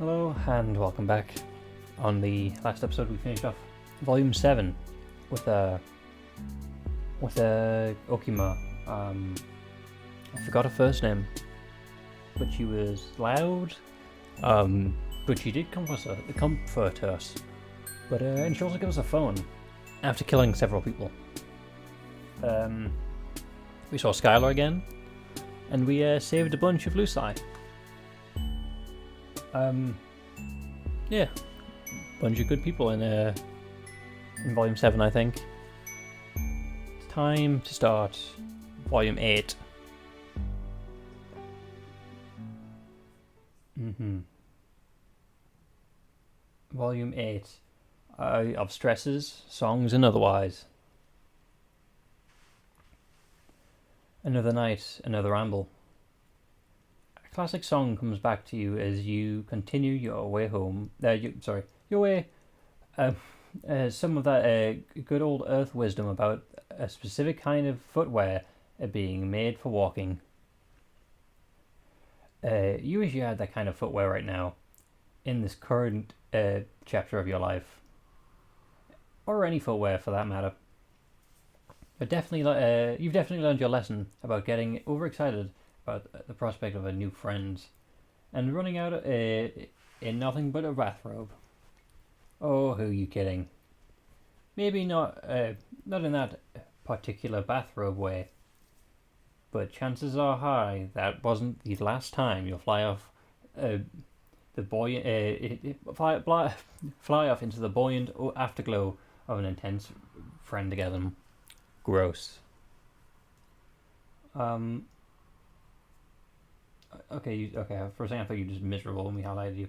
Hello and welcome back. On the last episode we finished off Volume 7 with Okima. I forgot her first name, but she was loud. But she did comfort us. But and she also gave us a phone after killing several people. We saw Skylar again, and we saved a bunch of Lucy. Yeah, bunch of good people in Volume 7, I think. It's time to start Volume 8. Volume 8 of Stresses, Songs and Otherwise. Another night, another ramble. A classic song comes back to you as you continue your way home. Your way. Some of that good old earth wisdom about a specific kind of footwear being made for walking. You wish you had that kind of footwear right now, in this current chapter of your life, or any footwear for that matter. But you've definitely learned your lesson about getting overexcited about the prospect of a new friend, and running out in nothing but a bathrobe. Oh, who are you kidding? Maybe not in that particular bathrobe way, but chances are high that wasn't the last time you'll fly off fly off into the buoyant afterglow of an intense friendagasm. Gross. Okay. For a second, I thought you were just miserable when we highlighted you.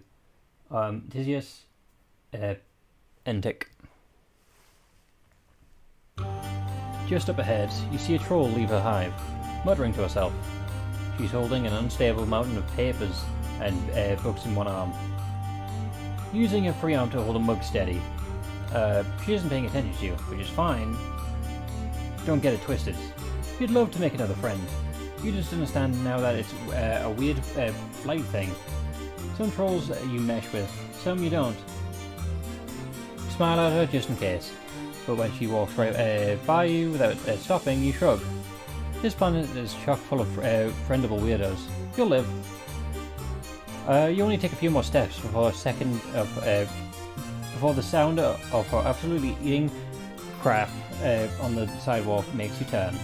Tyzias Entykk. Just up ahead, you see a troll leave her hive, muttering to herself. She's holding an unstable mountain of papers and books in one arm, using her free arm to hold a mug steady. She isn't paying attention to you, which is fine. Don't get it twisted. You'd love to make another friend. You just understand now that it's a weird flight thing. Some trolls you mesh with, some you don't. Smile at her just in case, but when she walks right by you without stopping, you shrug. This planet is chock full of friendable weirdos. You'll live. You only take a few more steps before the sound of her absolutely eating crap on the sidewalk makes you turn.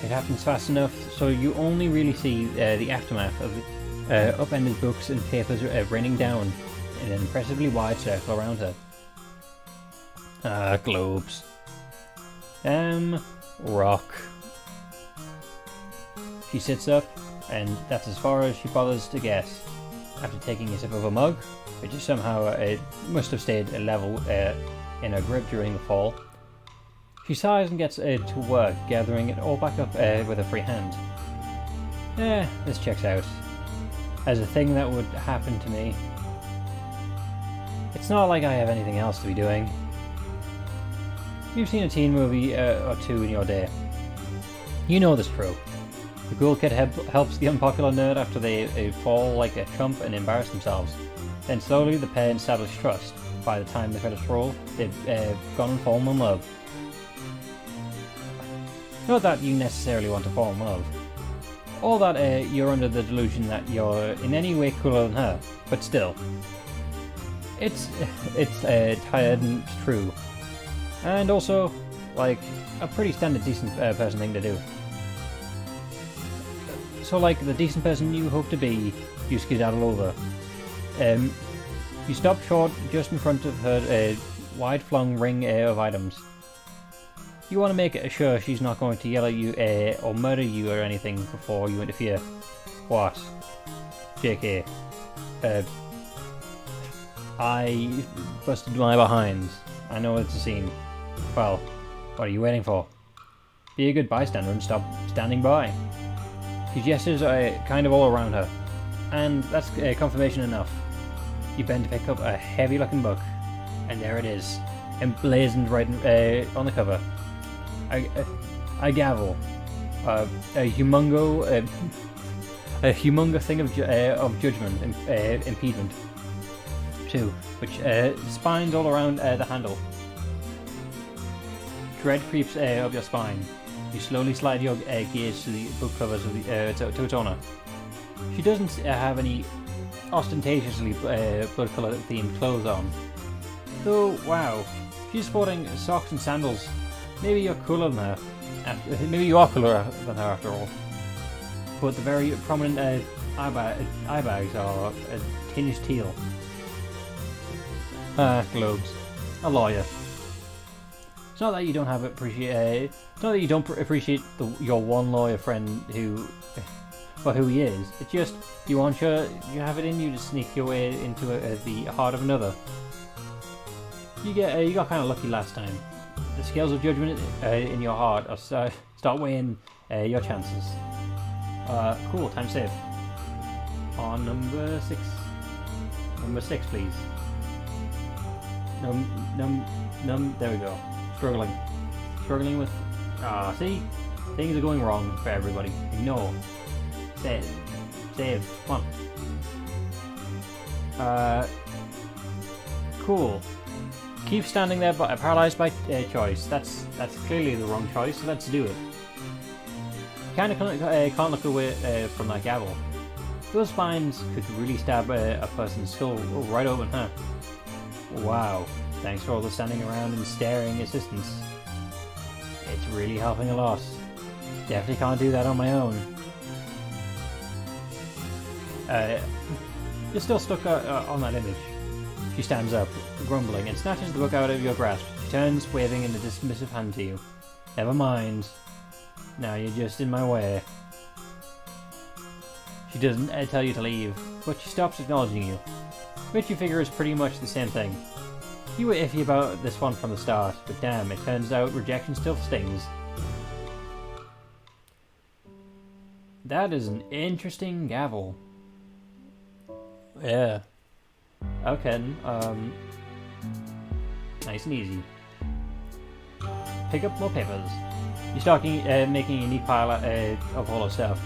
It happens fast enough, so you only really see the aftermath of the upended books and papers raining down in an impressively wide circle around her. Globes. Rock. She sits up, and that's as far as she bothers to get. After taking a sip of a mug, which is somehow it must have stayed level in her grip during the fall, she sighs and gets to work, gathering it all back up with a free hand. This checks out. As a thing that would happen to me. It's not like I have anything else to be doing. You've seen a teen movie or two in your day. You know this trope. The cool kid helps the unpopular nerd after they fall like a chump and embarrass themselves. Then slowly the pair establish trust. By the time the credits roll, they've gone and fallen in love. Not that you necessarily want to fall in love, or that you're under the delusion that you're in any way cooler than her, but still. It's tired and true. And also, like, a pretty standard decent person thing to do. So like the decent person you hope to be, you skedaddle over. You stop short just in front of her wide-flung ring of items. You want to make sure she's not going to yell at you or murder you or anything before you interfere. What? JK. I busted my behind. I know it's a scene. Well, what are you waiting for? Be a good bystander and stop standing by. She gestures kind of all around her, and that's confirmation enough. You bend to pick up a heavy-looking book, and there it is, emblazoned right on the cover. A gavel, a humongo, a humongous thing of judgment, impediment, too, which spines all around the handle. Dread creeps up your spine. You slowly slide your gaze to the book covers of to its owner. She doesn't have any ostentatiously blood-colored themed clothes on. Though, wow, she's sporting socks and sandals. Maybe you're cooler than her. Maybe you are cooler than her after all. But the very prominent eye bags are a tinged teal. Globes. A lawyer. It's not that you don't appreciate your one lawyer friend for who he is. It's just you have it in you to sneak your way into the heart of another. You got kind of lucky last time. The scales of judgment in your heart start weighing your chances. Cool. Time save. On number 6. Number 6, please. There we go. Struggling with. See, things are going wrong for everybody. Ignore. Save. Come on. Cool. Keep standing there, but paralyzed by choice. That's clearly the wrong choice. So let's do it. Kinda can't look away from that gavel. Those spines could really stab a person's skull right open, huh? Wow. Thanks for all the standing around and staring assistance. It's really helping a lot. Definitely can't do that on my own. You're still stuck on that image. She stands up, grumbling, and snatches the book out of your grasp. She turns, waving in a dismissive hand to you. Never mind. Now you're just in my way. She doesn't tell you to leave, but she stops acknowledging you. Which you figure is pretty much the same thing. You were iffy about this one from the start, but damn, it turns out rejection still stings. That is an interesting gavel. Yeah. Okay, nice and easy. Pick up more papers. You start making a neat pile of all her stuff.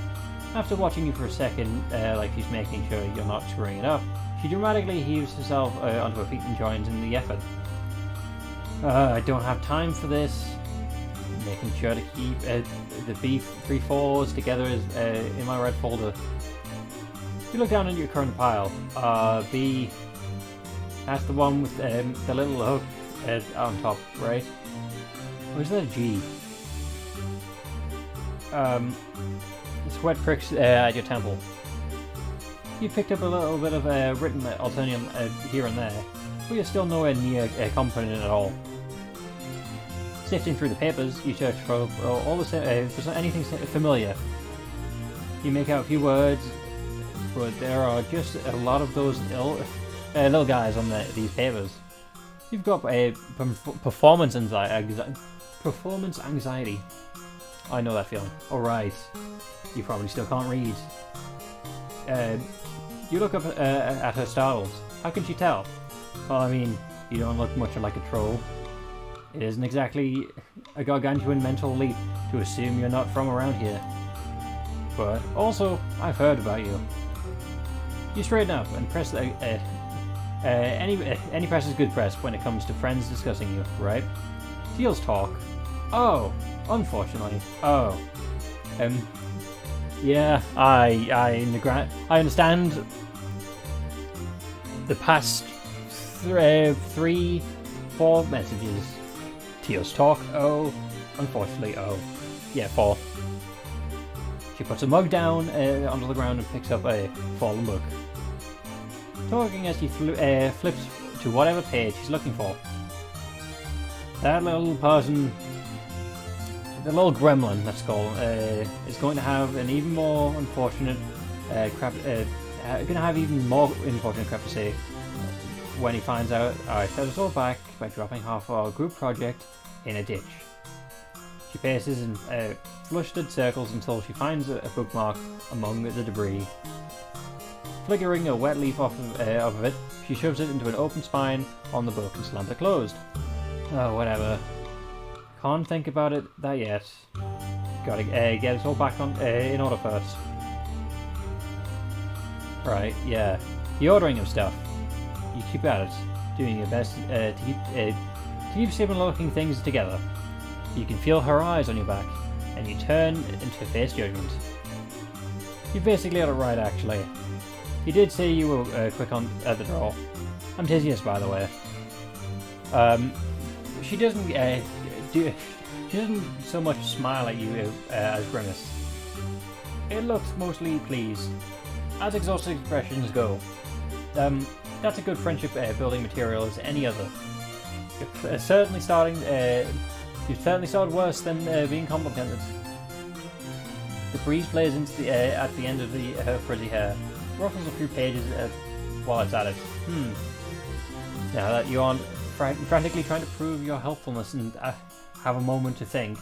After watching you for a second, like she's making sure you're not screwing it up, she dramatically heaves herself onto her feet and joins in the effort. I don't have time for this. Making sure to keep the B3-4s together in my red folder. You look down at your current pile. B. That's the one with the little hook on top, right? Or is that a G? Sweat pricks at your temple. You picked up a little bit of written Alternia here and there, but you're still nowhere near competent at all. Sifting through the papers, you search for for anything familiar. You make out a few words, but there are just a lot of those little guys on these papers. You've got a performance anxiety. I know that feeling. Alright. You probably still can't read. You look up at her startled. How can she tell? Well, I mean, you don't look much like a troll. It isn't exactly a gargantuan mental leap to assume you're not from around here. But also, I've heard about you. You straighten up and press any press is good press when it comes to friends discussing you, right? Deals talk. Oh, unfortunately. Oh. Yeah, I understand the past 3-4 messages. Teals talk. Oh, unfortunately. Oh, yeah, 4. She puts a mug down onto the ground and picks up a fallen book. Talking as she flips to whatever page she's looking for. That little person, the little gremlin, let's call him, is going to have an even more unfortunate crap. Going to have even more unfortunate crap to say when he finds out I set us all back by dropping half our group project in a ditch. She paces in flustered circles until she finds a bookmark among the debris. Flickering a wet leaf off of it, she shoves it into an open spine on the book and slams it closed. Oh, whatever. Can't think about that yet. Gotta get us all back in order first. Right, yeah. The ordering of stuff. You keep at it, doing your best to keep similar-looking things together. You can feel her eyes on your back, and you turn into face judgment. You basically got it right, actually. You did say you were quick on at the draw. I'm Tyzias, by the way. She doesn't she doesn't so much smile at you as grimace. It looks mostly pleased, as exhausted expressions go. That's a good friendship building material as any other. You've certainly started worse than being complimented. The breeze plays into the at the end of her frizzy hair, ruffles a few pages while it's at it. Now that you're frantically trying to prove your helpfulness and have a moment to think,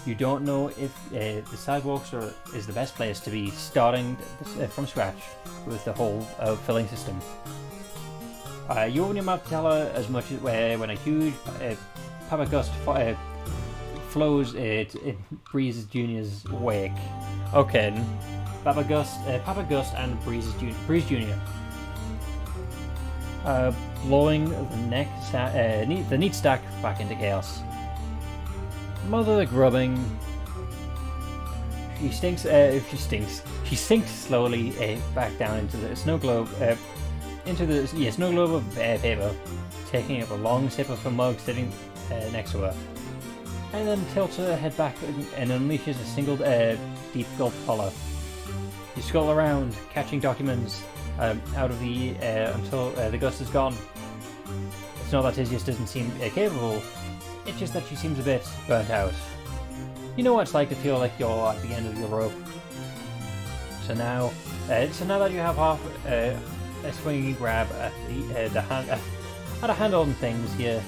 you don't know if the sidewalks is the best place to be starting from scratch with the whole filling system. You open your mouth to tell her as much as when a huge Papa Gust flows in Breeze Jr.'s wake. Okay, Papa Gust and Breeze Jr. Blowing the neat stack back into chaos. Mother the grubbing. She sinks slowly back down into the snow globe. Snow globe of paper, taking up a long sip of her mug sitting next to her, and then tilts her head back and unleashes a single deep gulp of hollow. You scroll around, catching documents out of the air until the gust is gone. It's not that Tyzias doesn't seem capable, it's just that she seems a bit burnt out. You know what it's like to feel like you're at the end of your rope. So now that you have half a swinging grab at a handle and things here,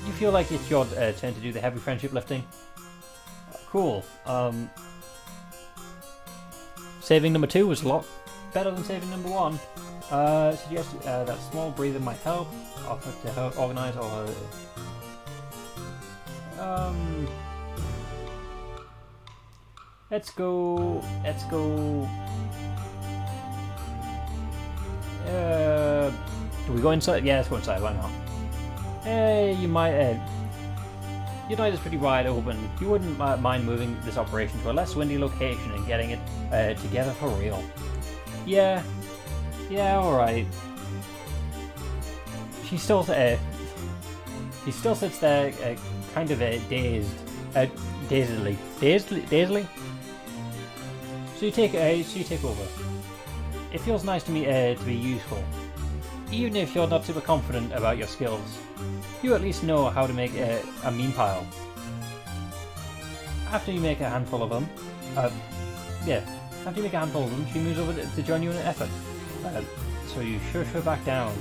you feel like it's your turn to do the heavy friendship lifting. Cool. Saving number 2 was a lot better than saving number 1. Suggest that small breather might help. Offer to help organize all her. Let's go. Do we go inside? Yeah, let's go inside. Why not? You might. Your night is pretty wide open. You wouldn't mind moving this operation to a less windy location and getting it together for real. Yeah, alright. She still sits there, kind of dazed. Dazedly? So you take over. It feels nice to me to be useful. Even if you're not super confident about your skills, you at least know how to make a meme pile. After you make a handful of them, she moves over to join you in an effort. So you shush her back down.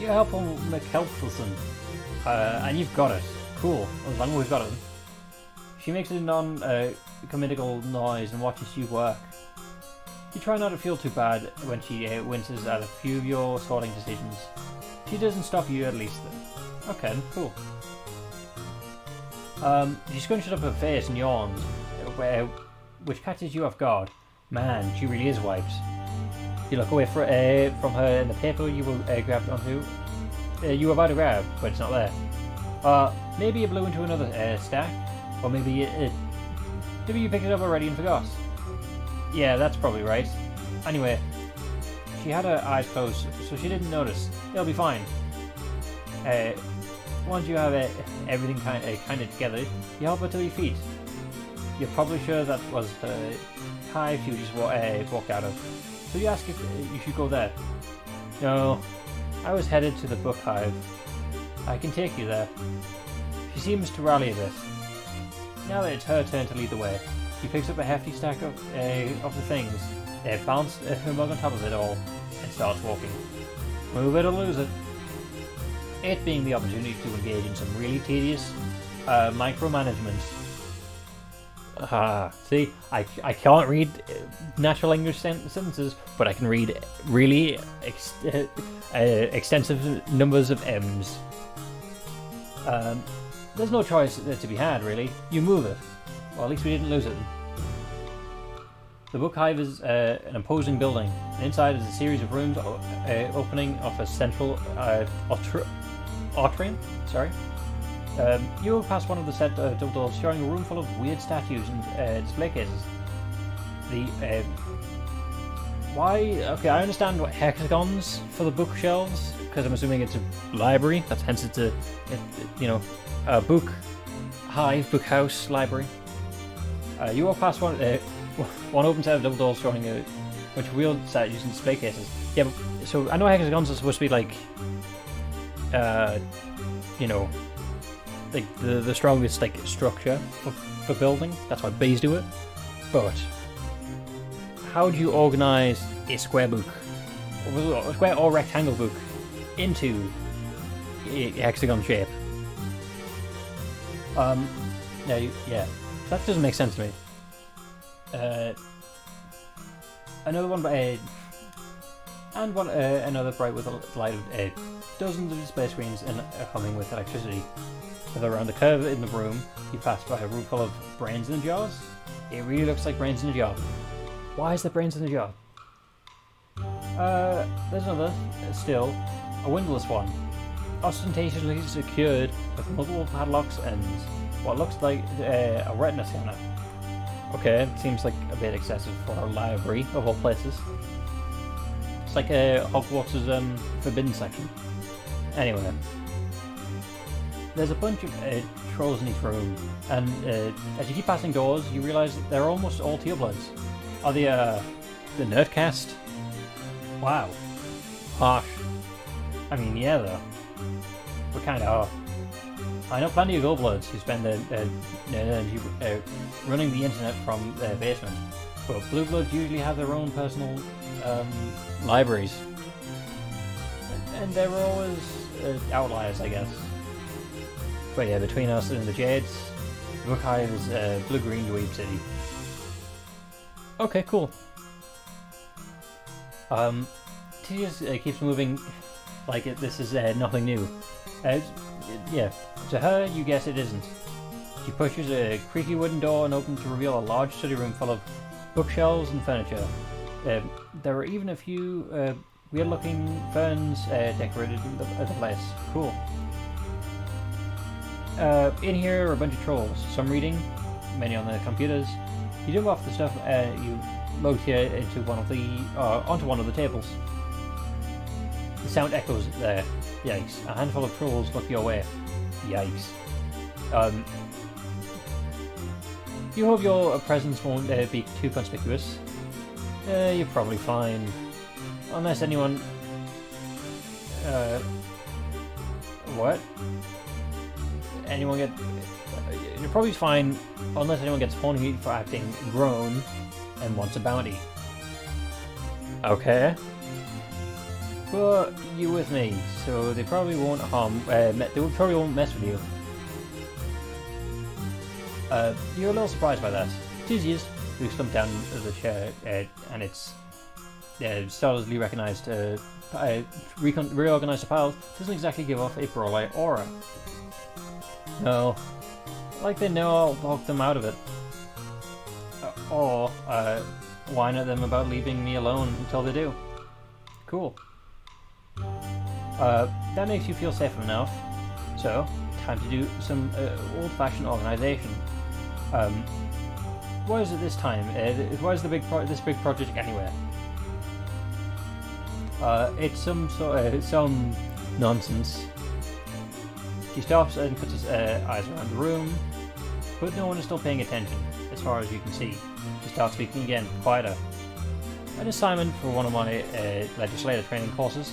You're helpful McHelpfulson, and you've got it. Cool, as long as we've got it. She makes a non-committal noise and watches you work. You try not to feel too bad when she winces at a few of your sorting decisions. She doesn't stop you, at least. Okay, cool. She scrunches up her face and yawns, which catches you off guard. Man, she really is wiped. You look away from her and the paper you were grabbed onto. You were about to grab, but it's not there. Maybe you blew into another stack, or maybe you picked it up already and forgot. Yeah, that's probably right. Anyway, she had her eyes closed, so she didn't notice. It'll be fine. Once you have everything kind of together, you help her to your feet. You're probably sure that was the hive you just walked out of. So you ask if you should go there. No, I was headed to the book hive. I can take you there. She seems to rally a bit. Now that it's her turn to lead the way, she picks up a hefty stack of the things, bounces her mug on top of it all, and starts walking. Move it or lose it. It being the opportunity to engage in some really tedious micromanagement. See, I can't read natural English sentences, but I can read really extensive numbers of M's. There's no choice to be had, really. You move it. Well, at least we didn't lose it. The book hive is an imposing building. Inside is a series of rooms opening off a central atrium. Sorry. You walk past one of the set double doors, showing a room full of weird statues and display cases. Why? Okay, I understand what hexagons for the bookshelves, because I'm assuming it's a library. That's hence it's a book hive, book house, library. You walk past one open set of double doors showing a bunch of weird statues and display cases. Yeah, but, so I know hexagons are supposed to be like, like the strongest like structure for building. That's why bees do it. But how do you organize a square book, a square or rectangle book, into a hexagon shape? Yeah, that doesn't make sense to me. Another one, another bright with a light of dozens of display screens and humming with electricity. Further around the curve in the room, you pass by a room full of brains in the jars. It really looks like brains in a jar. Why is there brains in the jar? There's another, still, a windowless one, ostentatiously secured with multiple padlocks and what looks like a retina scanner. Okay, it seems like a bit excessive for a library of all places. It's like Hogwarts' forbidden section. Anyway, there's a bunch of trolls in each room, and as you keep passing doors, you realise that they're almost all tealbloods. Are they the Nerdcast? Wow, harsh. I mean, yeah, though. We kind of are. I know plenty of goldbloods who spend their energy running the internet from their basement, but blue bloods usually have their own personal libraries, and they're always outliers, I guess. But yeah, between us and the Jades, the book hive is blue-green dweeb city. Okay, cool. Tyzias keeps moving like this is nothing new. Yeah, to her, you guess it isn't. She pushes a creaky wooden door and opens to reveal a large study room full of bookshelves and furniture. There are even a few weird-looking ferns decorated in the place. Cool. In here are a bunch of trolls, some reading, many on their computers. You jump off the stuff, you load here into onto one of the tables. The sound echoes there. Yikes. A handful of trolls look your way. Yikes. You hope your presence won't be too conspicuous. You're probably fine. Unless anyone... what? You're probably fine unless anyone gets horny for acting grown and wants a bounty. Okay. But you're with me, so they probably won't probably won't mess with you. You're a little surprised by that. Tyzias, who slumped down the chair, and it's solidly recognized, reorganized a pile, doesn't exactly give off a brawler aura. No, like they know I'll talk them out of it. Or whine at them about leaving me alone until they do. Cool. That makes you feel safe enough. So, time to do some old-fashioned organisation. What is it this time? What is this big project anyway? It's some nonsense. She stops and puts his eyes around the room, but no one is still paying attention, as far as you can see. She starts speaking again, quieter. An assignment for one of my legislator training courses.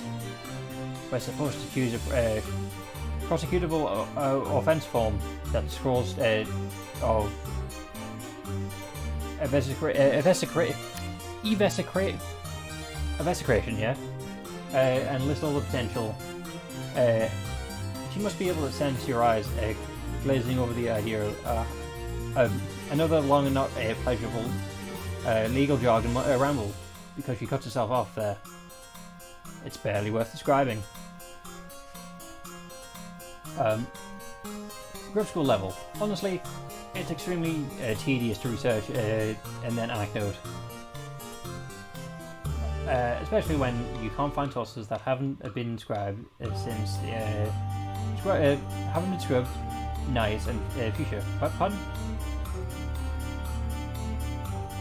We're supposed to choose a prosecutable offence form that scrolls of evisceration, yeah, and list all the potential. She must be able to sense your eyes glazing over the idea of another long and not pleasurable legal jargon ramble, because she cuts herself off there. It's barely worth describing. Grub school level. Honestly, it's extremely tedious to research and then anecdote. especially when you can't find sources that haven't been inscribed since haven't been scrubbed, nice and future. What? Pardon?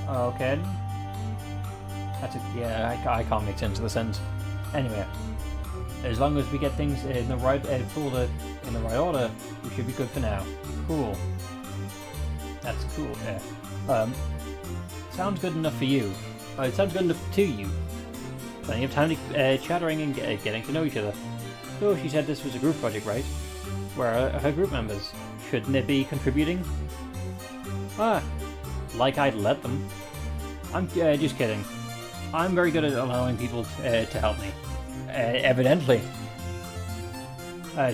Okay. That's it. Yeah, I can't make sense of the sentence. Anyway, as long as we get things in the right folder in the right order, we should be good for now. Cool. That's cool. Yeah. Sounds good enough for you. It sounds good enough to you. Plenty of time to chattering and getting to know each other. So she said this was a group project, right? Where are her group members? Shouldn't they be contributing? Ah, like I'd let them. I'm just kidding. I'm very good at allowing people to help me. Evidently.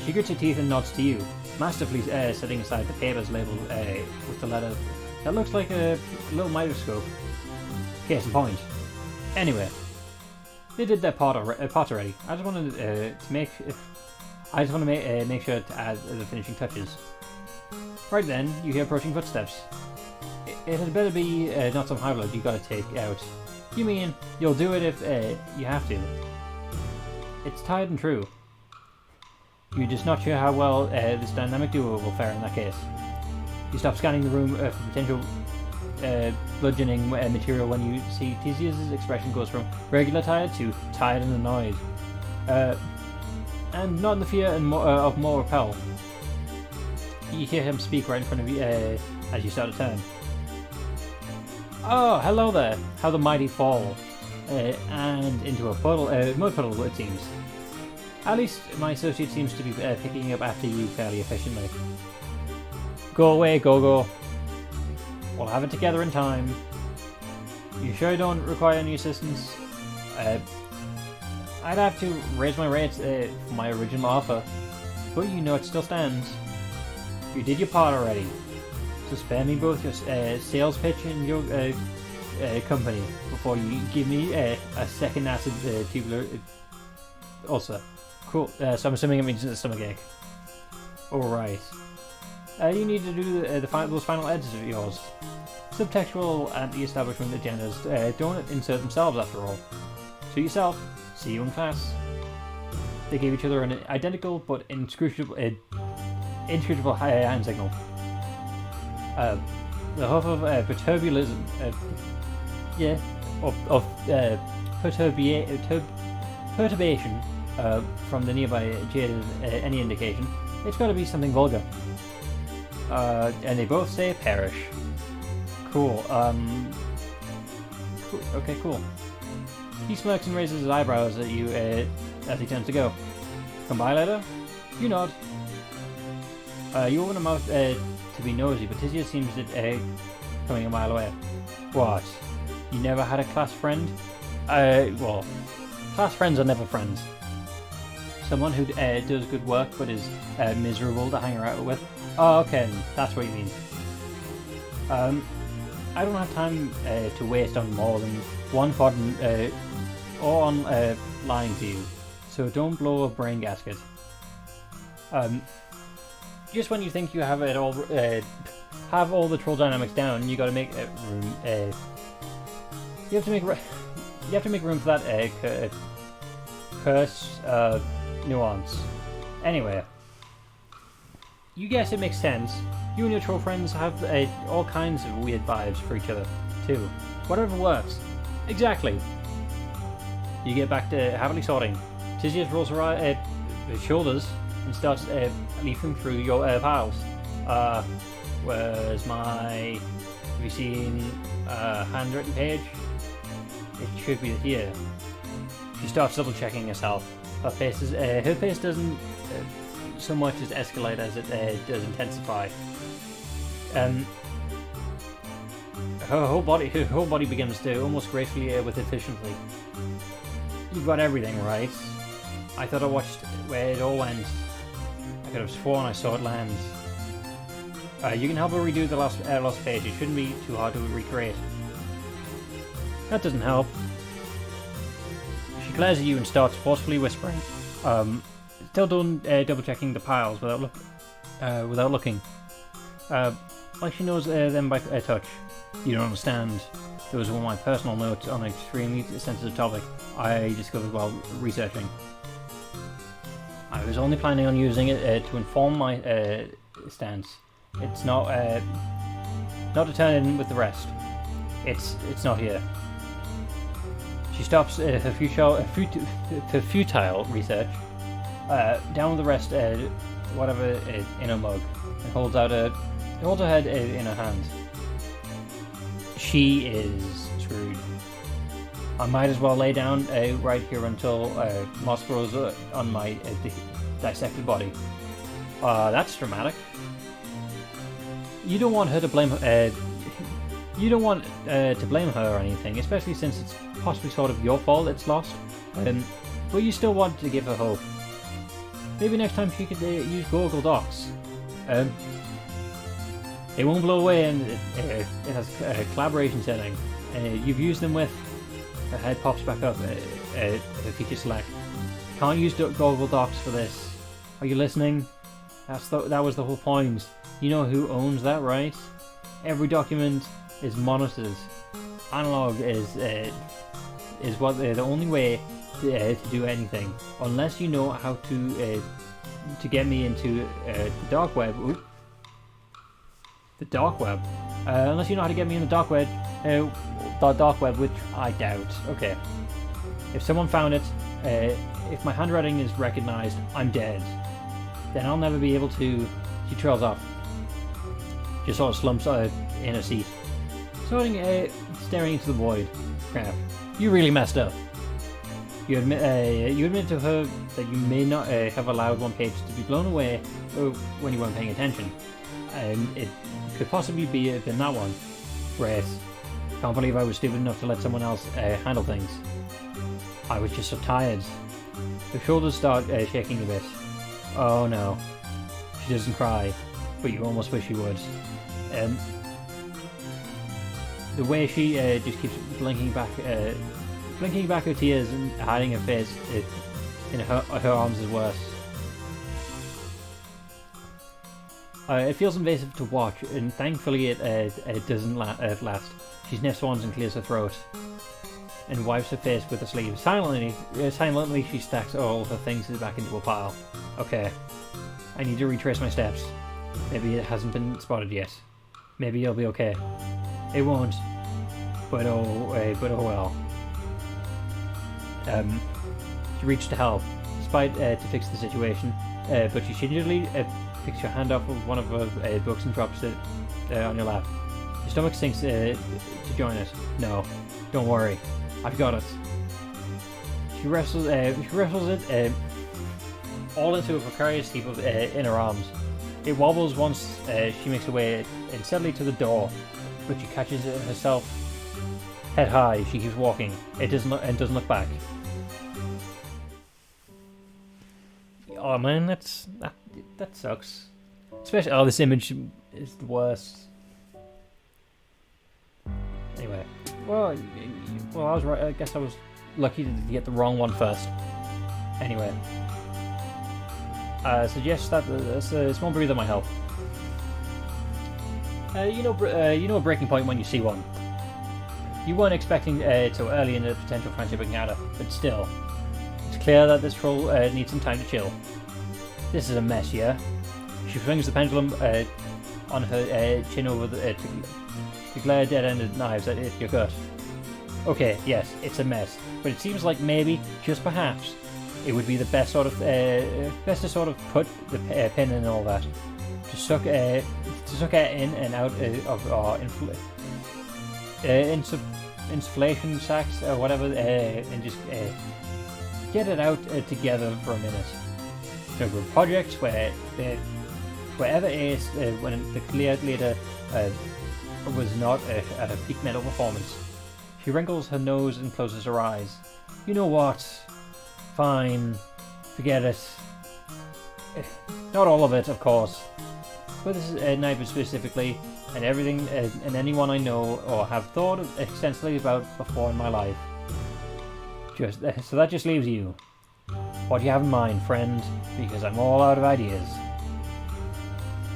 She grits her teeth and nods to you, masterfully setting aside the papers labelled with the letter that looks like a little microscope. Case in point. Anyway, they did their part already. I just wanted to make sure to add the finishing touches. Right then, you hear approaching footsteps. It had better be not some high blood you gotta take out. You mean you'll do it if you have to? It's tired and true. You're just not sure how well this dynamic duo will fare in that case. You stop scanning the room for potential bludgeoning material when you see Tyzias' expression goes from regular tired to tired and annoyed. And not in the fear and of more repel. You hear him speak right in front of you as you start to turn. Oh, hello there. How the mighty fall. And into a puddle, mud puddle it seems. At least my associate seems to be picking up after you fairly efficiently. Go away, Go-Go. We'll have it together in time. You sure don't require any assistance? I'd have to raise my rates for my original offer, but you know it still stands. You did your part already, so spare me both your sales pitch and your company before you give me a second acid tubular ulcer. Cool. So I'm assuming it means a stomachache. Alright. You need to do those final edits of yours. Subtextual anti-establishment agendas don't insert themselves after all. Suit yourself. See you in class. They gave each other an identical but inscrutable hand signal. The huff of perturbalism, perturbation from the nearby jade any indication. It's got to be something vulgar. And they both say perish. Cool. Cool. Okay, cool. He smirks and raises his eyebrows at you as he turns to go. Come by later? You nod. You open a mouth to be nosy, but Tyzias seems to coming a mile away. What? You never had a class friend? Well, class friends are never friends. Someone who does good work but is miserable to hang around with? Oh, okay, that's what you mean. I don't have time to waste on more than one thought or on lying to you, so don't blow a brain gasket. Just when you think you have it all, have all the troll dynamics down, you got to make room. You have to make room for that curse nuance. Anyway, you guess it makes sense. You and your troll friends have all kinds of weird vibes for each other too. Whatever works. Exactly. You get back to happily sorting. Tyzias rolls her shoulders and starts leafing through your piles. Where's my... Have you seen handwritten page? It should be here. She starts double checking herself. Her pace doesn't so much as escalate as it does intensify. Her whole body begins to almost gracefully with efficiently. You've got everything right. I thought I watched where it all went. I could have sworn I saw it land. You can help her redo the lost page. It shouldn't be too hard to recreate. That doesn't help. She glares at you and starts forcefully whispering. Still double checking the piles without looking. Like she knows them by touch. You don't understand. Those were my personal notes on an extremely sensitive topic I discovered while researching. I was only planning on using it to inform my stance. It's not to turn in with the rest. It's not here. She stops her futile research down with the rest, whatever in her mug, and holds her head in her hand. She is screwed. I might as well lay down right here until moss grows on my dissected body. That's dramatic. You don't want her to blame. You don't want to blame her or anything, especially since it's possibly sort of your fault it's lost. But you still want to give her hope. Maybe next time she could use Google Docs. It won't blow away, and it has a collaboration setting. You've used them with. Her head pops back up. Her feature select. Can't use Google Docs for this. Are you listening? That was the whole point. You know who owns that, right? Every document is monitored. Analog is what the only way to do anything. Unless you know how to get me into the dark web. Oop. The dark web. Unless you know how to get me in the dark web, which I doubt. Okay. If someone found it, if my handwriting is recognized, I'm dead. Then I'll never be able to. She trails off. Just sort of slumps in a seat, staring into the void. Crap. You really messed up. You admit to her that you may not have allowed one page to be blown away when you weren't paying attention. And it could possibly been that one. Great. Can't believe I was stupid enough to let someone else handle things. I was just so tired. Her shoulders start shaking a bit. Oh no. She doesn't cry, but you almost wish she would. The way she just keeps blinking back her tears and hiding her face in her arms is worse. It feels invasive to watch, and thankfully it doesn't last. She sniffs once and clears her throat, and wipes her face with her sleeve. Silently, she stacks all her things back into a pile. Okay, I need to retrace my steps. Maybe it hasn't been spotted yet. Maybe it'll be okay. It won't. But oh well. She reaches to help, despite to fix the situation. But she gingerly picks your hand off of one of her books and drops it on your lap. Your stomach sinks to join it. No, don't worry, I've got it. She wrestles it all into a precarious heap in her arms. It wobbles once she makes her way unsteadily to the door, but she catches it herself. Head high, she keeps walking. It doesn't look back. Oh man, that sucks. Especially, this image is the worst. Anyway, well, I was right. I guess I was lucky to get the wrong one first. Anyway, suggest that a small breather might help. You know a breaking point when you see one. You weren't expecting so early in a potential friendship encounter, but still, it's clear that this troll needs some time to chill. This is a mess, yeah? She swings the pendulum on her chin over to glare dead-ended knives at your gut. Okay, yes, it's a mess, but it seems like maybe, just perhaps, it would be the best to sort of put the pin in all that, to suck it in and out of our insulation sacks or whatever, and just get it out together for a minute. There were projects wherever Ace, when the clear leader was not at a peak mental performance. She wrinkles her nose and closes her eyes. You know what? Fine. Forget it. Not all of it, of course. But this is Neighbour specifically, and everything and anyone I know or have thought extensively about before in my life. So that just leaves you. What do you have in mind, friend? Because I'm all out of ideas.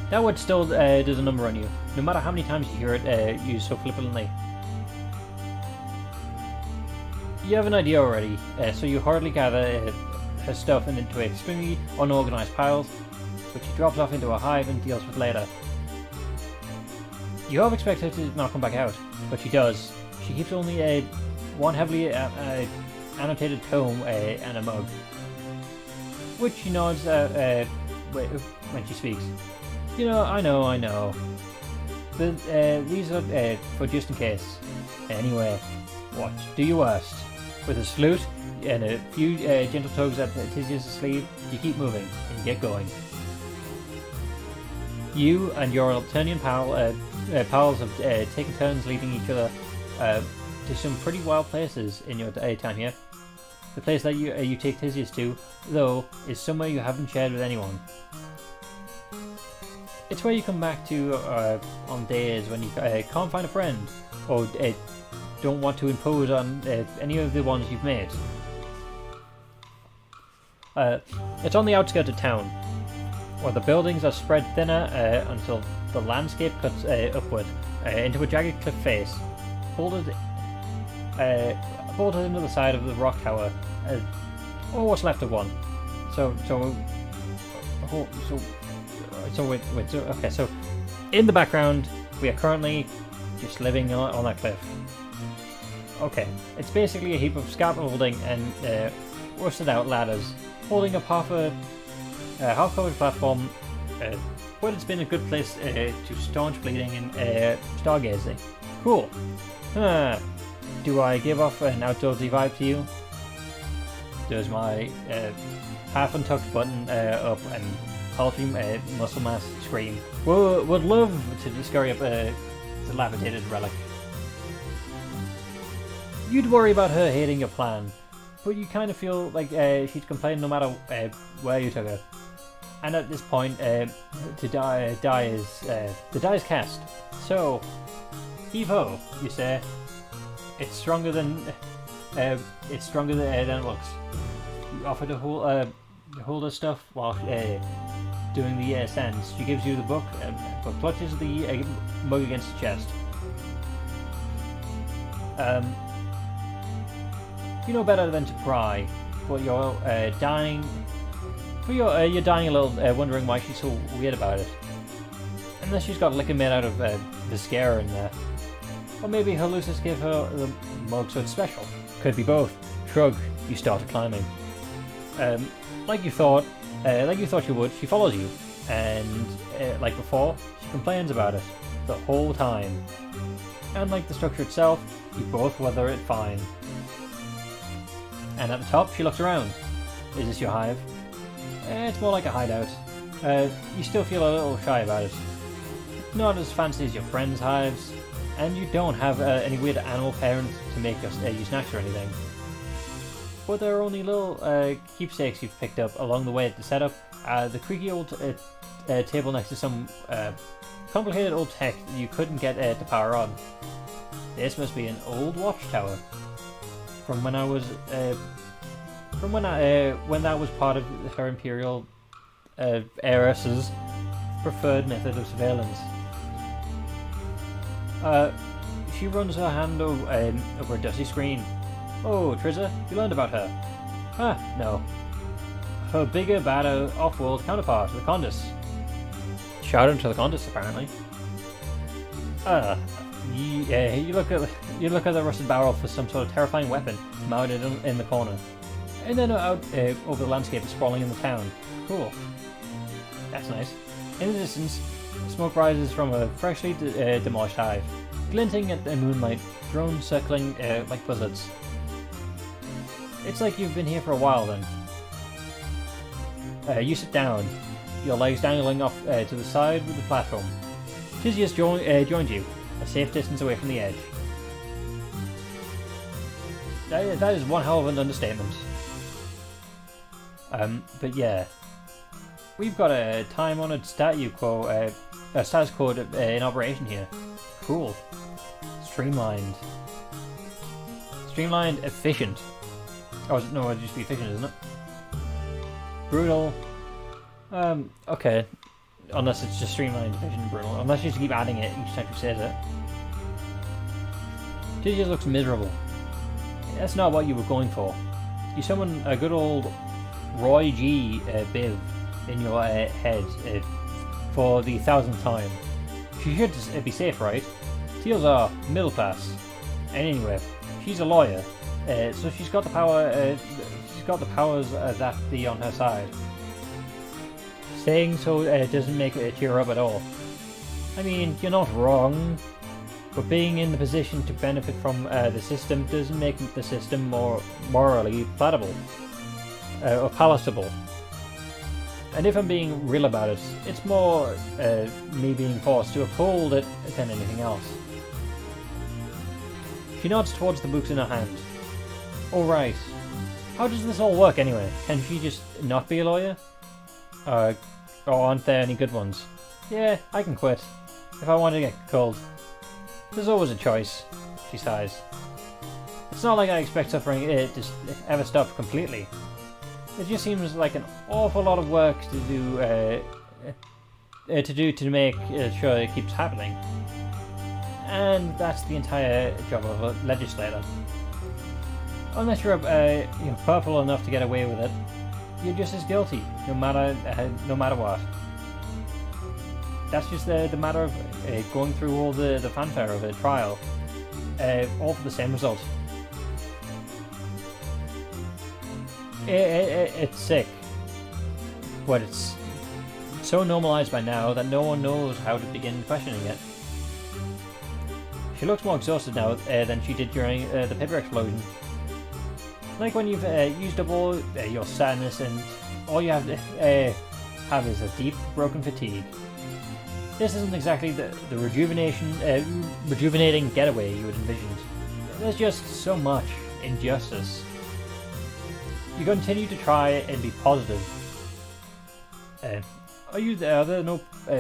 That word still does a number on you, no matter how many times you hear it used so flippantly. You have an idea already, so you hurriedly gather her stuff into extremely unorganized piles, which she drops off into a hive and deals with later. You half expect her to not come back out, but she does. She keeps only one heavily annotated tome and a mug, which she nods when she speaks. You know, I know. But these are for just in case. Anyway, what do you ask? With a salute and a few gentle tugs at Tyzias' sleeve, you keep moving and you get going. You and your Alternian pals have taken turns leading each other to some pretty wild places in your time here. The place that you take Tyzias to, though, is somewhere you haven't shared with anyone. It's where you come back to on days when you can't find a friend, or don't want to impose on any of the ones you've made. It's on the outskirts of town, where the buildings are spread thinner until the landscape cuts upward into a jagged cliff face, bolted into the side of the rock tower, or what's left of one. So in the background, we are currently just living on that cliff. Okay, it's basically a heap of scaffolding and rusted out ladders holding up half-covered platform, but it's been a good place to staunch bleeding and stargazing. Cool. Do I give off an outdoorsy vibe to you? Does my half-untucked button up and paltry muscle mass scream? Would love to scurry up a dilapidated relic. You'd worry about her hating your plan, but you kind of feel like she'd complain no matter where you took her. And at this point, the die is cast. So, heave ho, you say. It's stronger than it looks. You offer to hold her stuff while doing the ascents. She gives you the book, but clutches the mug against the chest. You know better than to pry, but you're dying. You're dying a little, wondering why she's so weird about it. Unless she's got liquor made out of the scare in there, or maybe her losers gave her the mug so it's special. Could be both. Shrug. You started climbing. Like you thought you would. She follows you, and like before, she complains about it the whole time. And like the structure itself, you both weather it fine. And at the top, she looks around. Is this your hive? It's more like a hideout. You still feel a little shy about it. Not as fancy as your friends' hives, and you don't have any weird animal parents to make you snacks or anything. But there are only little keepsakes you've picked up along the way to set up. The creaky old table next to some complicated old tech you couldn't get to power on. This must be an old watchtower. From when when that was part of her imperial heiress's preferred method of surveillance. She runs her hand over a dusty screen. Oh, Trizza, you learned about her? No. Her bigger, badder, off-world counterpart, the Condus. Shout out to the Condus, apparently. You look at the rusted barrel for some sort of terrifying weapon mounted in the corner, and then out over the landscape and sprawling in the town. Cool. That's nice. In the distance, smoke rises from a freshly demolished hive, glinting at the moonlight, drones circling like buzzards. It's like you've been here for a while then. You sit down, your legs dangling off to the side of the platform. Tyzias joins you, a safe distance away from the edge. That is one hell of an understatement. But yeah, we've got a time-honored status code in operation here. Cool. Streamlined, efficient. Oh no, it'd just be efficient, isn't it? Brutal. Okay. Unless it's just streamlined, efficient, and brutal. Unless you just keep adding it each time she says it. Tyzias looks miserable. That's not what you were going for. You summon a good old Roy G. Biv in your head for the 1000th time. She should be safe, right? Teals are middle class. And anyway, she's a lawyer, so she's got the power. She's got the powers that be on her side. Saying so doesn't make it cheer up at all. I mean, you're not wrong, but being in the position to benefit from the system doesn't make the system more morally palatable or palatable. And if I'm being real about it, it's more me being forced to uphold it than anything else. She nods towards the books in her hand. Alright. How does this all work anyway? Can she just not be a lawyer? Or aren't there any good ones? Yeah, I can quit. If I want to get cold. There's always a choice. She sighs. It's not like I expect suffering to ever stop completely. It just seems like an awful lot of work to do to make sure it keeps happening. And that's the entire job of a legislator. Unless you're purple enough to get away with it, you're just as guilty, no matter what. That's just the matter of going through all the fanfare of a trial, all for the same result. It's sick, but it's so normalized by now that no one knows how to begin questioning it. She looks more exhausted now than she did during the paper explosion. Like when you've used up all your sadness and all you have to have is a deep, broken fatigue. This isn't exactly the rejuvenating getaway you had envisioned. There's just so much injustice. You continue to try and be positive. Are there no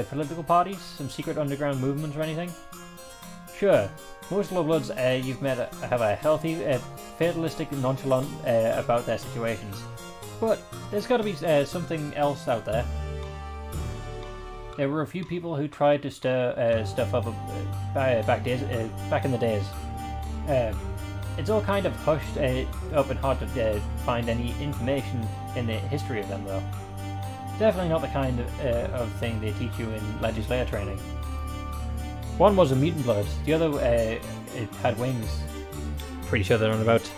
political parties, some secret underground movements or anything? Sure, most lowbloods you've met have a healthy, fatalistic nonchalant about their situations. But there's got to be something else out there. There were a few people who tried to stir stuff up back in the days. It's all kind of hushed up and hard to find any information in the history of them, though. Definitely not the kind of thing they teach you in legislator training. One was a mutant blood, the other it had wings. Pretty sure they're on about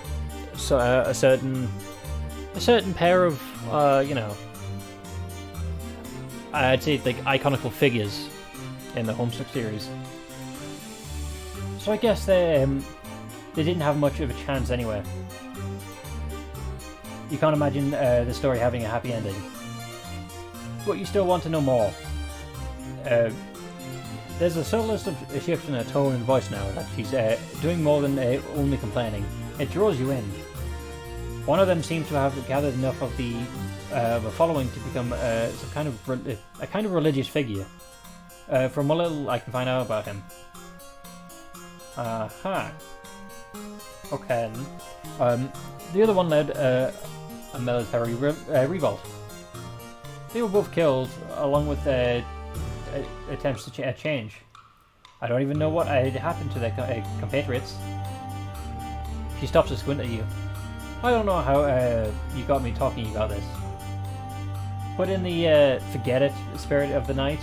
a certain pair of I'd say like iconical figures in the Homestuck series. So I guess they didn't have much of a chance anyway. You can't imagine the story having a happy ending. But you still want to know more. There's a subtlest of a shift in her tone and voice now that she's doing more than only complaining. It draws you in. One of them seems to have gathered enough of a following to become a kind of religious figure. From what little I can find out about him. Aha. Okay. The other one led a military revolt. They were both killed, along with attempts to change. I don't even know what happened to their compatriots. She stops to squint at you. I don't know how you got me talking about this. But in the forget it spirit of the night,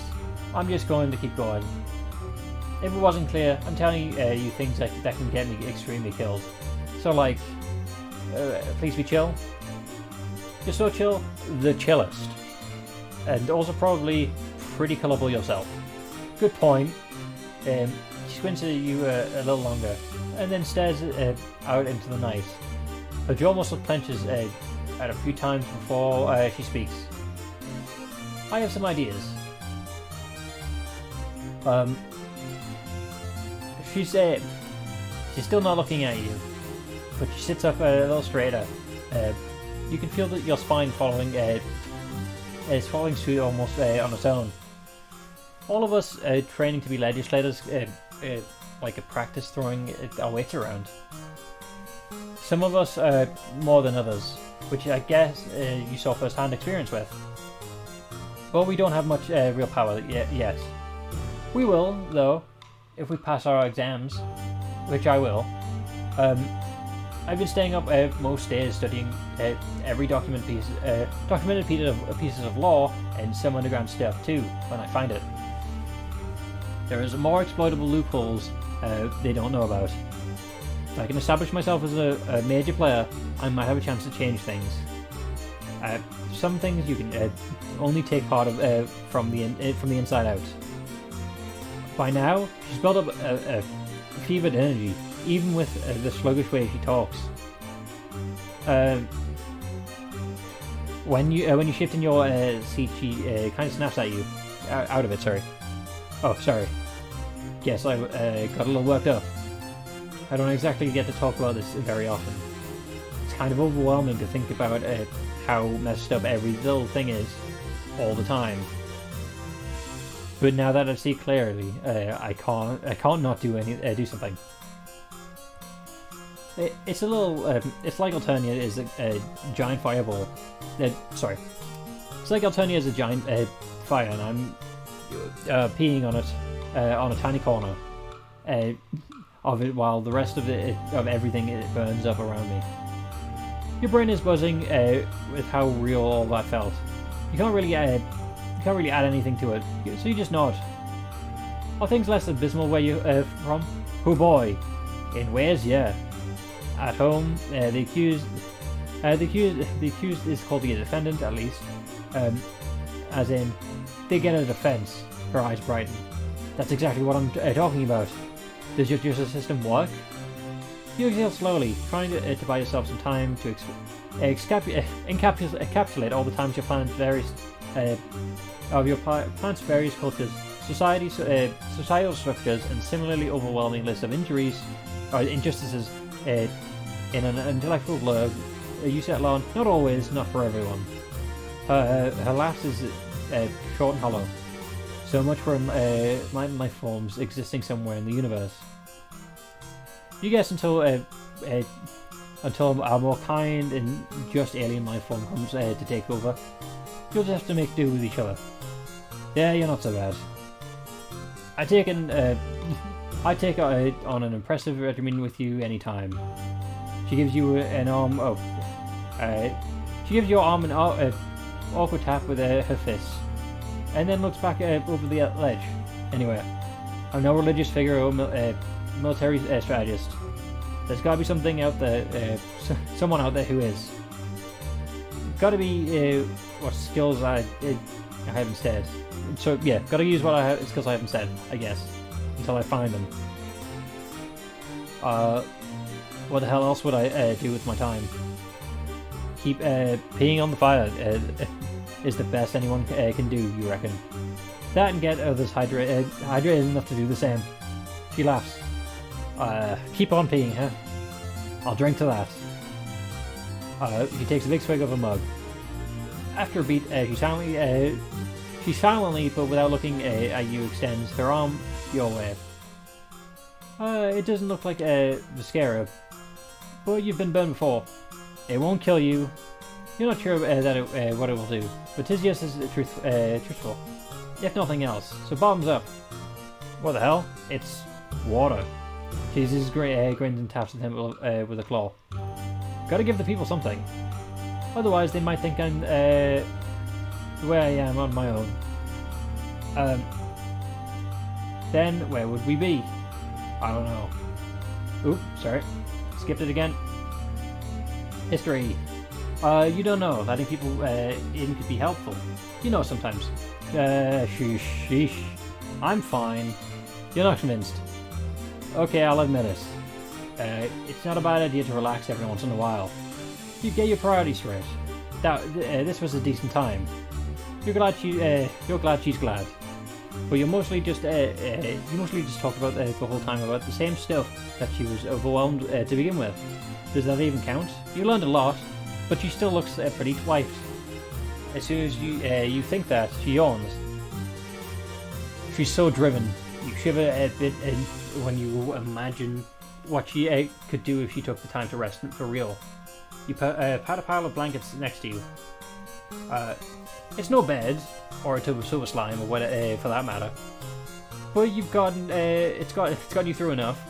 I'm just going to keep going. If it wasn't clear, I'm telling you things that can get me extremely killed. So like, please be chill. You're so chill, the chillest. And also probably pretty killable yourself. Good point. She squints at you a little longer, and then stares out into the night. Her jaw muscle clenches at a few times before she speaks. I have some ideas. She's still not looking at you, but she sits up a little straighter. You can feel that your spine following suit almost on its own. All of us training to be legislators like a practice throwing our weights around. Some of us more than others, which I guess you saw first-hand experience with. But we don't have much real power yet. We will, though, if we pass our exams, which I will. I've been staying up most days studying every documented pieces of law and some underground stuff too, when I find it. There is more exploitable loopholes they don't know about. If I can establish myself as a major player, I might have a chance to change things. Some things you can only take part of from the inside out. By now, she's built up a fevered energy, even with the sluggish way she talks. When you shift in your seat, she kind of snaps at you. Out of it, sorry. Oh, sorry. Yes, I got a little worked up. I don't exactly get to talk about this very often. It's kind of overwhelming to think about how messed up every little thing is all the time. But now that I see clearly, I can't not do something. It's a little. It's like Alternia is a giant fireball. Sorry. It's like Alternia is a giant fire, and I'm peeing on it on a tiny corner of it, while the rest of everything burns up around me. Your brain is buzzing with how real all that felt. You can't really add anything to it, so you just nod. Are things less abysmal where you from? Oh boy, in ways, yeah. At home, the accused is called the defendant, at least. As in, they get a defense. Her eyes brighten. That's exactly what I'm talking about. Does your justice system work? You exhale slowly, trying to buy yourself some time to encapsulate all the times your planet's various various cultures, societal structures, and similarly overwhelming list of injustices in an intellectual blurb. You settle on, not always, not for everyone. Her last is short and hollow. So much for enlightened life forms existing somewhere in the universe. You guess until a more kind and just alien life form comes to take over, you'll just have to make do with each other. Yeah, you're not so bad. I take on an impressive regimen with you anytime. She gives you an arm. She gives your arm an awkward tap with her fist, and then looks back over the ledge. Anyway, I'm no religious figure or military strategist. There's got to be something out there, someone out there who is. Got to be what skills I haven't said. So yeah, got to use skills I haven't said, I guess, until I find them. What the hell else would I do with my time? Keep peeing on the fire is the best anyone can do, you reckon? That and get others hydrated enough to do the same. She laughs. Keep on peeing, huh? I'll drink to that. She takes a big swig of a mug. After a beat, she silently, but without looking at you, extends her arm your way. It doesn't look like the scarab, but you've been burned before. It won't kill you. You're not sure what it will do, but Tyzias is truthful, if nothing else. So bottoms up. What the hell? It's water. Jesus grins and taps the temple with a claw. Gotta give the people something. Otherwise, they might think I'm the way I am on my own. Then where would we be? I don't know. Oop, sorry. Skipped it again. History. You don't know. Letting people in could be helpful. You know, sometimes. Sheesh. I'm fine. You're not convinced. Okay, I'll admit it. It's not a bad idea to relax every once in a while. You get your priorities straight. This was a decent time. You're glad she's glad. But you mostly just talked about the whole time about the same stuff that she was overwhelmed to begin with. Does that even count? You learned a lot, but she still looks pretty twifed. As soon as you think that, she yawns. She's so driven. You shiver a bit when you imagine what she could do if she took the time to rest for real. You pat a pile of blankets next to you. It's no bed, or a tub of silver slime, or whatever for that matter. But you've gotten it's got you through enough.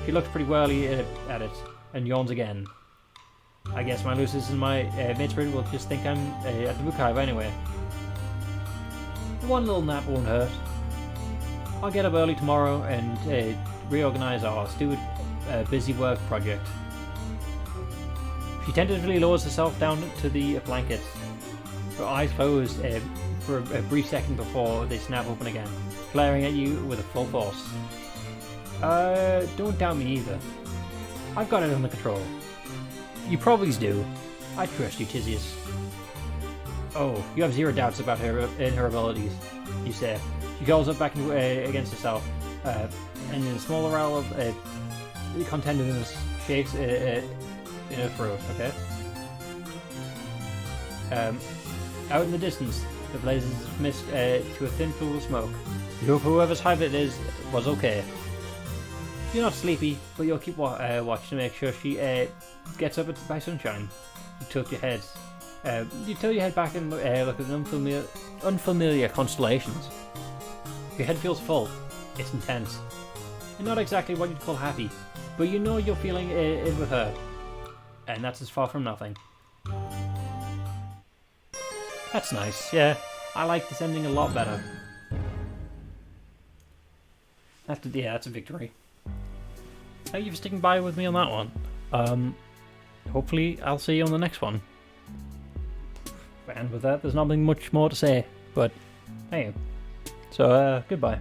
She looks pretty whirly at it. and yawns again. I guess my Lucius and my mate spirit will just think I'm at the book hive anyway. One little nap won't hurt. I'll get up early tomorrow and reorganize our stupid busy work project. She tentatively lowers herself down to the blanket. Her eyes close for a brief second before they snap open again, glaring at you with a full force. Don't doubt me either. I've got it under control. You probably do. I trust you, Tyzias. Oh, you have zero doubts about her abilities, you say. She curls up back against herself, and in a small row of contentedness shakes in her throat, okay? Out in the distance, the blazes mist to a thin pool of smoke. You hope whoever's hive it is was okay. You're not sleepy, but you'll keep watch to make sure she gets up by sunshine. You tilt your head. You tilt your head back and look at the unfamiliar constellations. Your head feels full. It's intense. And not exactly what you'd call happy, but you know you're feeling it with her. And that's as far from nothing. That's nice, yeah. I like this ending a lot better. That's a victory. Thank you for sticking by with me on that one. Hopefully I'll see you on the next one. And with that, there's nothing much more to say, but hey. So, goodbye.